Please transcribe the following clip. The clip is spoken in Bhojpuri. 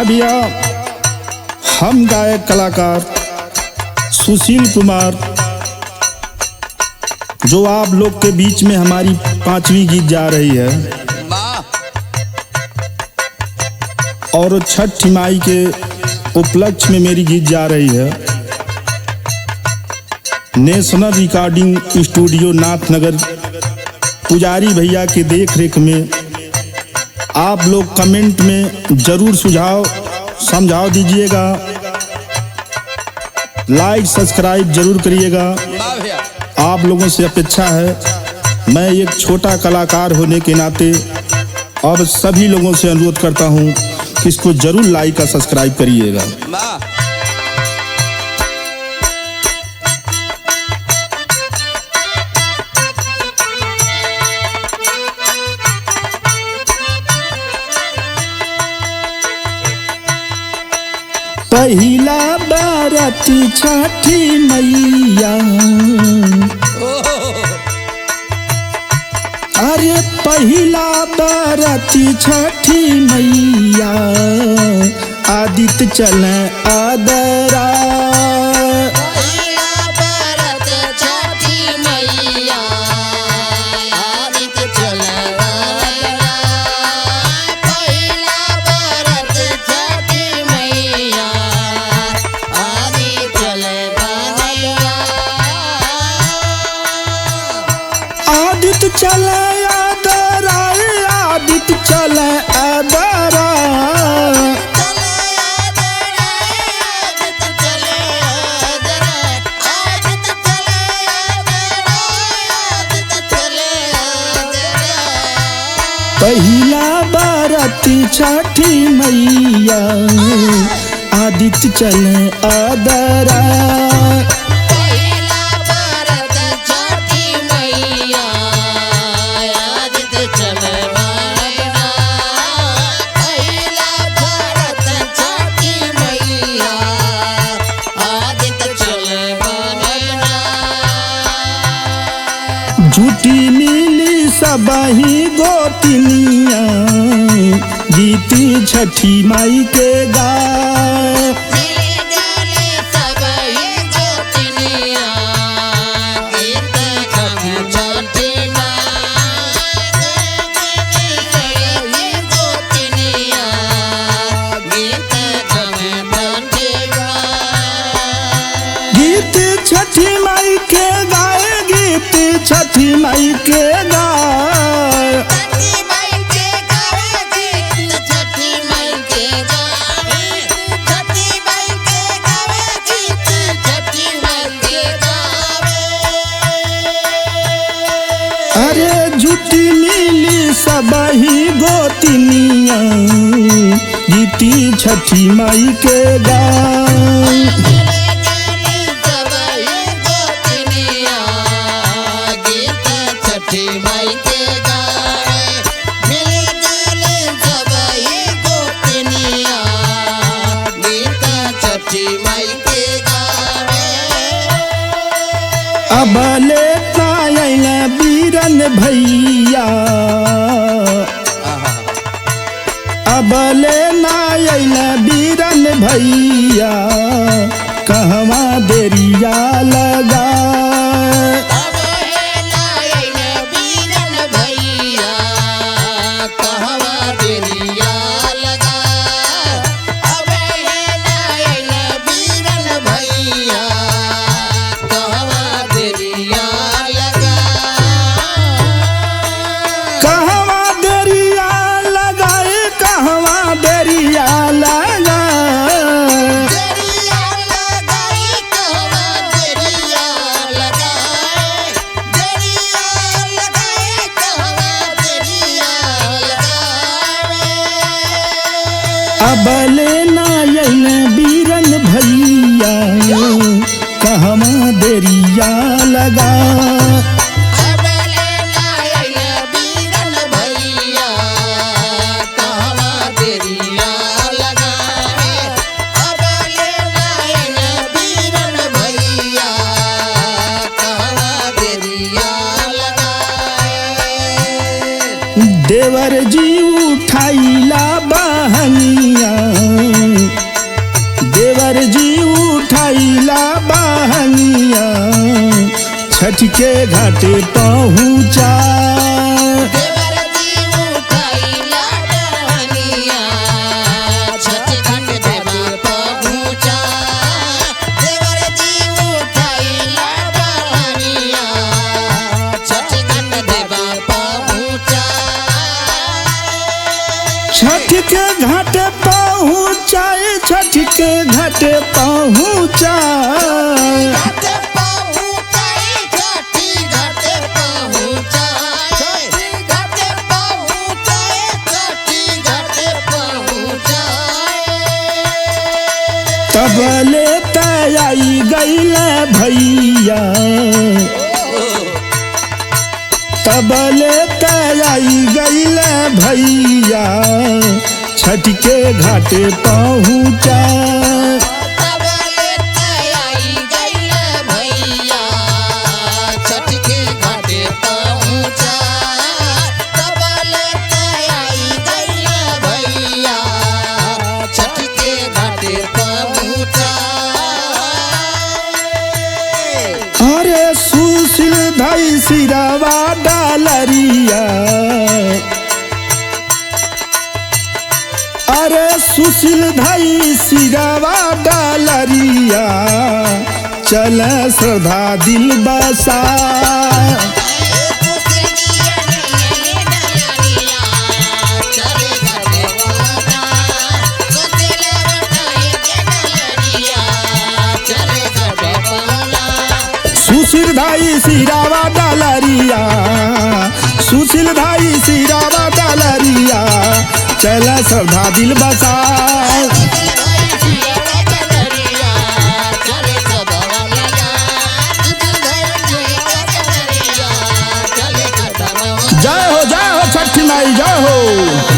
भैया, हम गायक कलाकार सुशील कुमार जो आप लोग के बीच में हमारी 5वीं गीत जा रही है और छठ माई के उपलक्ष्य में मेरी गीत जा रही है। नेशनल रिकॉर्डिंग स्टूडियो नाथनगर पुजारी भैया के देख रेख में आप लोग कमेंट में जरूर सुझाव समझाव दीजिएगा, लाइक सब्सक्राइब जरूर करिएगा। आप लोगों से अपेक्षा है, मैं एक छोटा कलाकार होने के नाते अब सभी लोगों से अनुरोध करता हूं कि इसको जरूर लाइक और सब्सक्राइब करिएगा। पहिला बाराती छठी मैया, अरे पहिला बाराती छठी मैया, आदित्य चले आदरा। आदित्य चले आदरा, आदित्य चले आदरा, पहिला बाराती छठी मैया, आदित्य चले आदरा। झूठी मिली सबही गोतनिया, गीती छठी माई के गाए। गीत छठी माई के गाए, गीत छठी माई के गाए। अरे झूठी मिली सबही गोतनिया, गीती छठी माई के गाए। अबले तायल बीरन भैया, अबले नायल बीरन भैया, कहवा देरिया लगा। अबले नायल बीरन भैया, कहवा देरिया लगा। देवर जी उठाइला बहनिया, के घाटे पहुँचा। छठ के घाटे पहुँचाए, छठ के घाटे पहुँचाए। तब लेता आई गईले भैया, तब लेता आई गईले भैया, छठ के घाटे पहुँचा। तब लेता आई गईले भैया, छठ के घाटे पहुँचा। तब लेता आई गईले भैया, छठ के घाटे पहुँचा। अरे सुशील भाई सिरावा डालरिया, अरे सुशील भाई सिरावा डालरिया, चल श्रद्धा दिल बसा। सुशील भाई सिरावा डालरिया, सुशील भाई सिरावा डालरिया, चल श्रद्धा दिल बसा। जय हो छठी माई, जय हो।